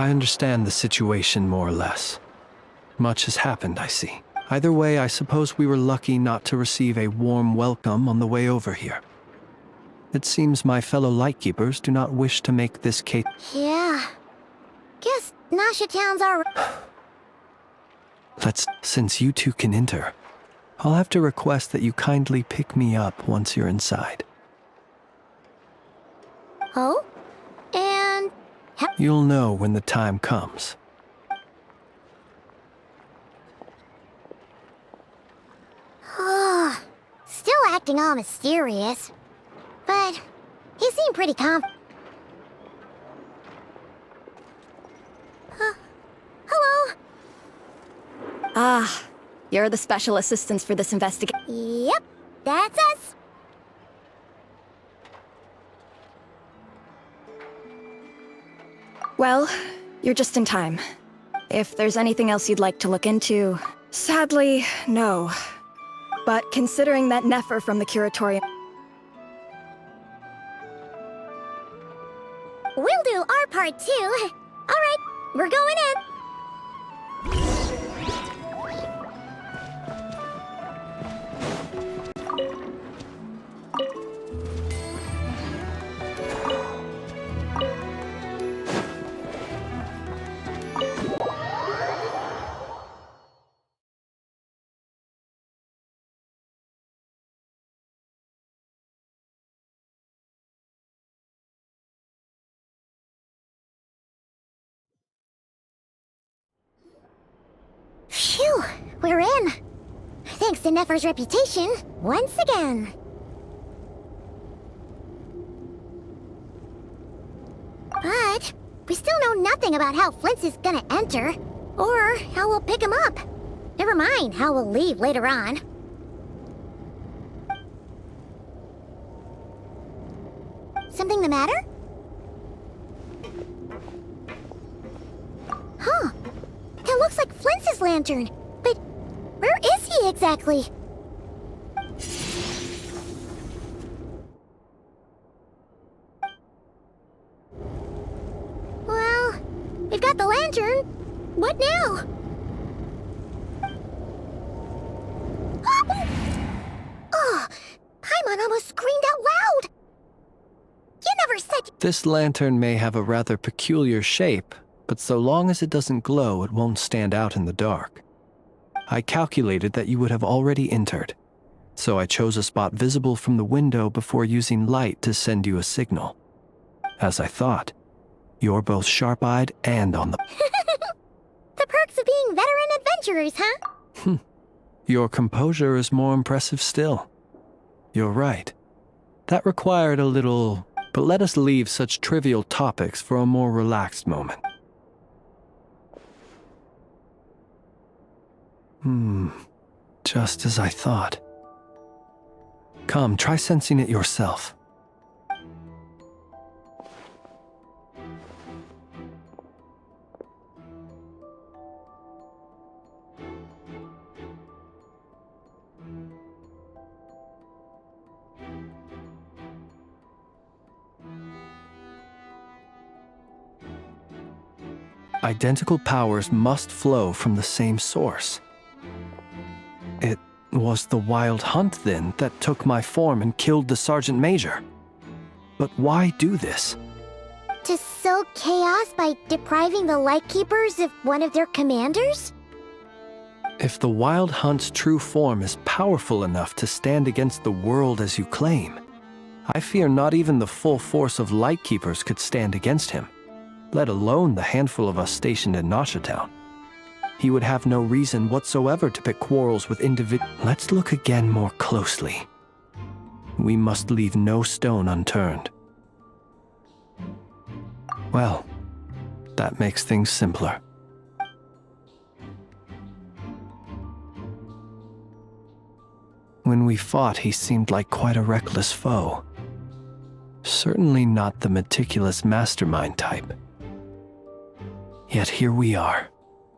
I understand the situation more or less. Much has happened, I see. Either way, I suppose we were lucky not to receive a warm welcome on the way over here. It seems my fellow Lightkeepers do not wish to make this case. Yeah. Guess Nasha Town's our... Since you two can enter, I'll have to request that you kindly pick me up once you're inside. Oh? And... You'll know when the time comes. Still acting all mysterious. But he seemed pretty hello? Ah, you're the special assistants for this investigation. Yep, that's us. Well, you're just in time. If there's anything else you'd like to look into... Sadly, no. But considering that Nefer from the Curatorium... We'll do our part too. Alright, we're going in. Phew, we're in. Thanks to Nefer's reputation, once again. But we still know nothing about how Flint's is gonna enter, or how we'll pick him up. Never mind how we'll leave later on. Something the matter? Huh. That looks like Flint's lantern. But where is he exactly? Well, we've got the lantern. What now? Oh, Paimon almost screamed out loud. You never said... This lantern may have a rather peculiar shape, but so long as it doesn't glow, it won't stand out in the dark. I calculated that you would have already entered, so I chose a spot visible from the window before using light to send you a signal. As I thought, you're both sharp-eyed and on the... The perks of being veteran adventurers, huh? Your composure is more impressive still. You're right. That required a little... But let us leave such trivial topics for a more relaxed moment. Just as I thought. Come, try sensing it yourself. Identical powers must flow from the same source. It was the Wild Hunt, then, that took my form and killed the Sergeant Major. But why do this? To sow chaos by depriving the Lightkeepers of one of their commanders? If the Wild Hunt's true form is powerful enough to stand against the world as you claim, I fear not even the full force of Lightkeepers could stand against him, let alone the handful of us stationed in Nasha Town. He would have no reason whatsoever to pick quarrels with individuals. Let's look again more closely. We must leave no stone unturned. Well, that makes things simpler. When we fought, he seemed like quite a reckless foe. Certainly not the meticulous mastermind type. Yet here we are,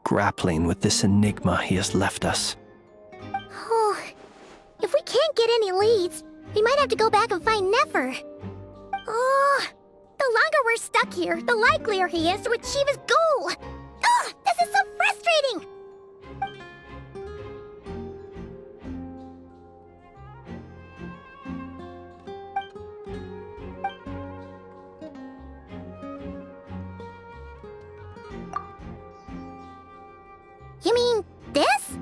grappling with this enigma he has left us. Oh, if we can't get any leads, we might have to go back and find Nefer. Oh, the longer we're stuck here, the likelier he is to achieve his No! Ugh, this is so frustrating! You mean this?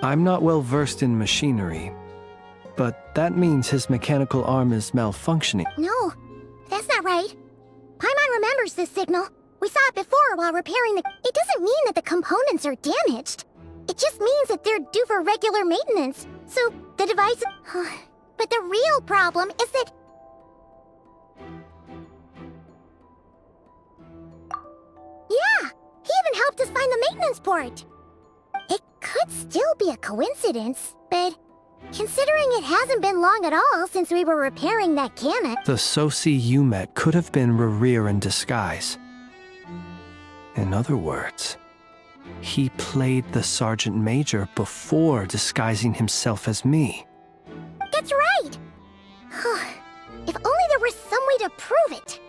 I'm not well versed in machinery, but that means his mechanical arm is malfunctioning. No, that's not right. Paimon remembers this signal. We saw it before while repairing the... It doesn't mean that the components are damaged. It just means that they're due for regular maintenance. So, the device... But the real problem is that... Yeah! He even helped us find the maintenance port! It could still be a coincidence, but... Considering it hasn't been long at all since we were repairing that cannon... The Sosi you met could have been Rerir in disguise. In other words, he played the Sergeant Major before disguising himself as me. That's right! If only there was some way to prove it!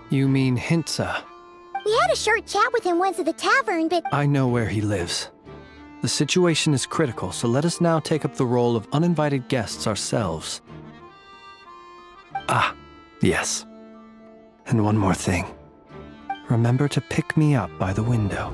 You mean Hintsa? We had a short chat with him once at the tavern, but... I know where he lives. The situation is critical, so let us now take up the role of uninvited guests ourselves. Ah, yes. And one more thing. Remember to pick me up by the window.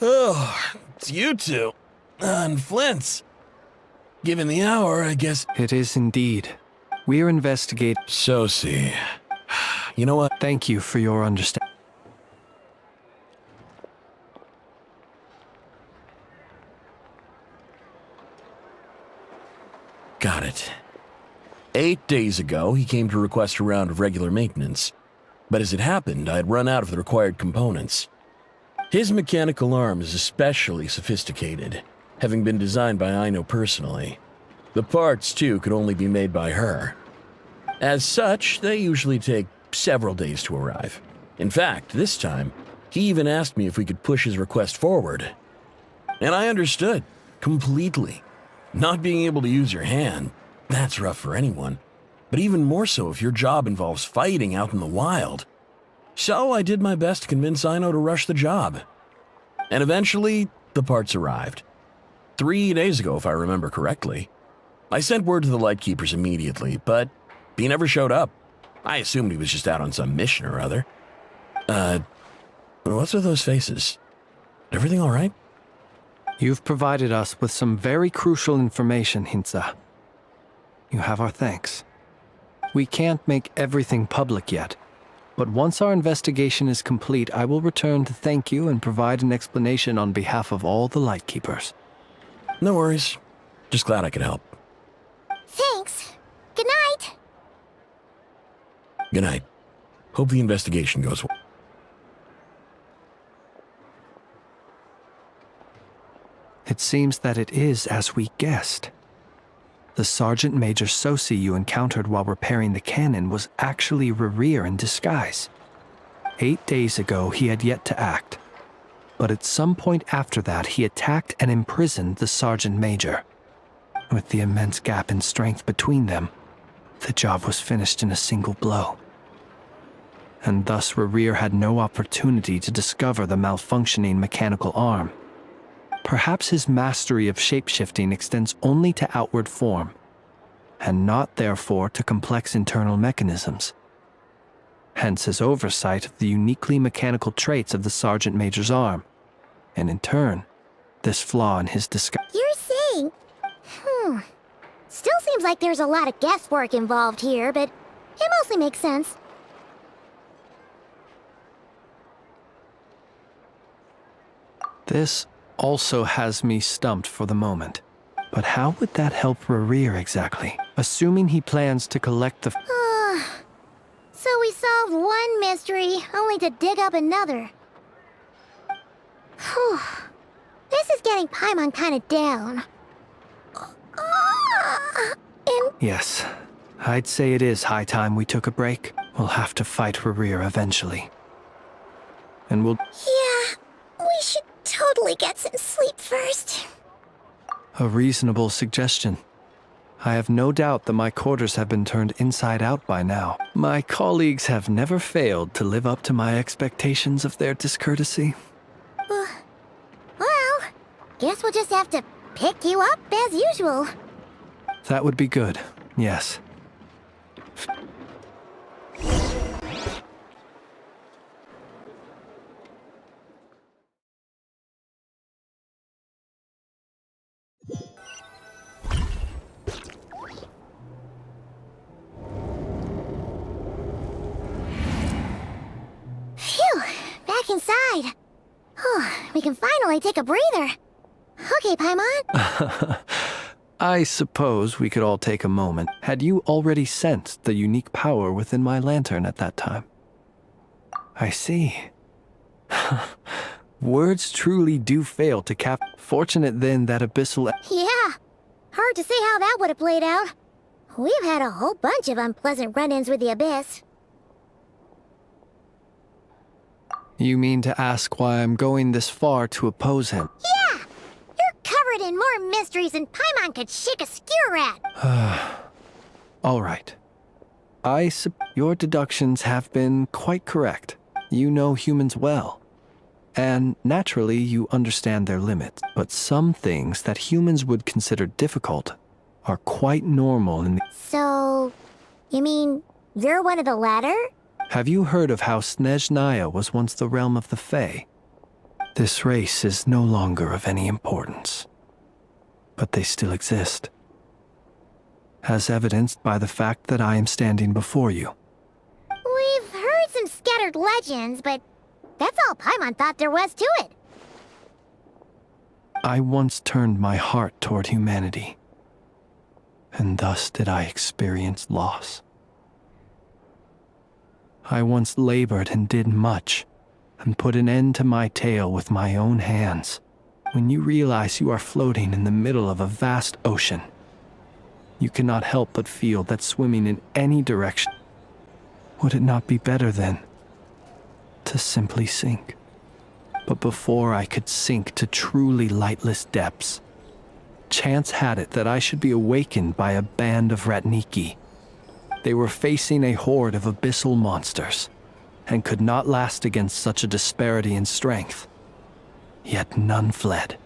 Oh, it's you two. And Flint's. Given the hour, I guess... It is indeed. We're investigating... Sosi. You know what? Thank you for your understanding. Got it. 8 days ago, he came to request a round of regular maintenance. But as it happened, I had run out of the required components. His mechanical arm is especially sophisticated, having been designed by Aino personally. The parts, too, could only be made by her. As such, they usually take several days to arrive. In fact, this time, he even asked me if we could push his request forward. And I understood, completely. Not being able to use your hand, that's rough for anyone. But even more so if your job involves fighting out in the wild. So I did my best to convince Aino to rush the job. And eventually, the parts arrived. 3 days ago, if I remember correctly. I sent word to the Lightkeepers immediately, but he never showed up. I assumed he was just out on some mission or other. What's with those faces? Everything all right? You've provided us with some very crucial information, Hintsa. You have our thanks. We can't make everything public yet, but once our investigation is complete, I will return to thank you and provide an explanation on behalf of all the Lightkeepers. No worries. Just glad I could help. Thanks. Good night. Good night. Hope the investigation goes well. It seems that it is as we guessed. The Sergeant Major Sosi you encountered while repairing the cannon was actually Rerir in disguise. 8 days ago, he had yet to act. But at some point after that, he attacked and imprisoned the Sergeant Major. With the immense gap in strength between them, the job was finished in a single blow. And thus Rerir had no opportunity to discover the malfunctioning mechanical arm. Perhaps his mastery of shapeshifting extends only to outward form, and not therefore to complex internal mechanisms. Hence his oversight of the uniquely mechanical traits of the Sergeant Major's arm, and in turn, this flaw in his disguise. You're saying... Still seems like there's a lot of guesswork involved here, but it mostly makes sense. This also has me stumped for the moment. But how would that help Rerir exactly? Assuming he plans to collect the... So we solved one mystery, only to dig up another. Whew. This is getting Paimon kind of down. Yes, I'd say it is high time we took a break. We'll have to fight Rerir eventually. And we'll... Yeah, we should totally get some sleep first. A reasonable suggestion. I have no doubt that my quarters have been turned inside out by now. My colleagues have never failed to live up to my expectations of their discourtesy. Well, guess we'll just have to pick you up as usual. That would be good, yes. Phew, back inside. We can finally take a breather. Okay, Paimon. I suppose we could all take a moment. Had you already sensed the unique power within my lantern at that time? I see. Words truly do fail to cap. Fortunate then that abyssal... Yeah, hard to say how that would have played out. We've had a whole bunch of unpleasant run-ins with the Abyss. You mean to ask why I'm going this far to oppose him? Yeah! You're covered in more mysteries than Paimon could shake a skewer at. All right. Your deductions have been quite correct. You know humans well. And naturally, you understand their limits. But some things that humans would consider difficult are quite normal in the... So, you mean you're one of the latter? Have you heard of how Snezhnaya was once the realm of the Fae? This race is no longer of any importance. But they still exist. As evidenced by the fact that I am standing before you. We've heard some scattered legends, but that's all Paimon thought there was to it. I once turned my heart toward humanity. And thus did I experience loss. I once labored and did much, and put an end to my tale with my own hands. When you realize you are floating in the middle of a vast ocean, you cannot help but feel that swimming in any direction, would it not be better then to simply sink? But before I could sink to truly lightless depths, chance had it that I should be awakened by a band of Ratniki. They were facing a horde of abyssal monsters, and could not last against such a disparity in strength. Yet none fled.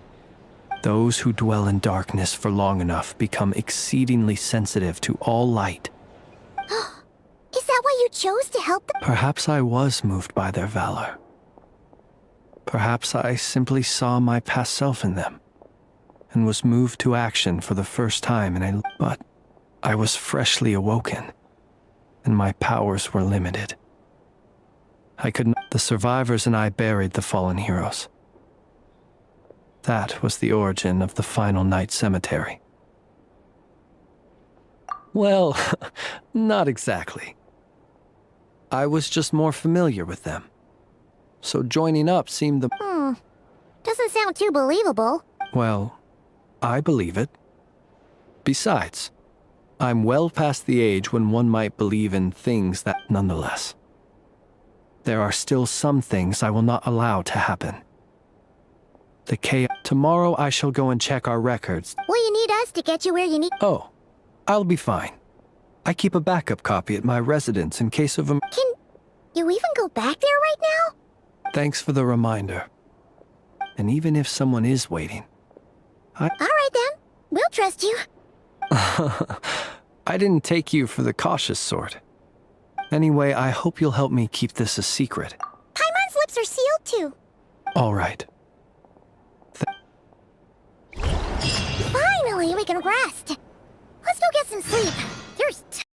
Those who dwell in darkness for long enough become exceedingly sensitive to all light. Is that why you chose to help them? Perhaps I was moved by their valor. Perhaps I simply saw my past self in them, and was moved to action for the first time in a... But I was freshly awoken, and my powers were limited. I could not... The survivors and I buried the fallen heroes. That was the origin of the Final Night Cemetery. Well, not exactly. I was just more familiar with them. So joining up seemed the... Doesn't sound too believable. Well, I believe it. Besides, I'm well past the age when one might believe in things that... Nonetheless, there are still some things I will not allow to happen. The chaos... Tomorrow I shall go and check our records. Will you need us to get you where you need... Oh, I'll be fine. I keep a backup copy at my residence in case of a... Can you even go back there right now? Thanks for the reminder. And even if someone is waiting, All right then. We'll trust you. I didn't take you for the cautious sort. Anyway, I hope you'll help me keep this a secret. Paimon's lips are sealed too. All right. Finally, we can rest. Let's go get some sleep.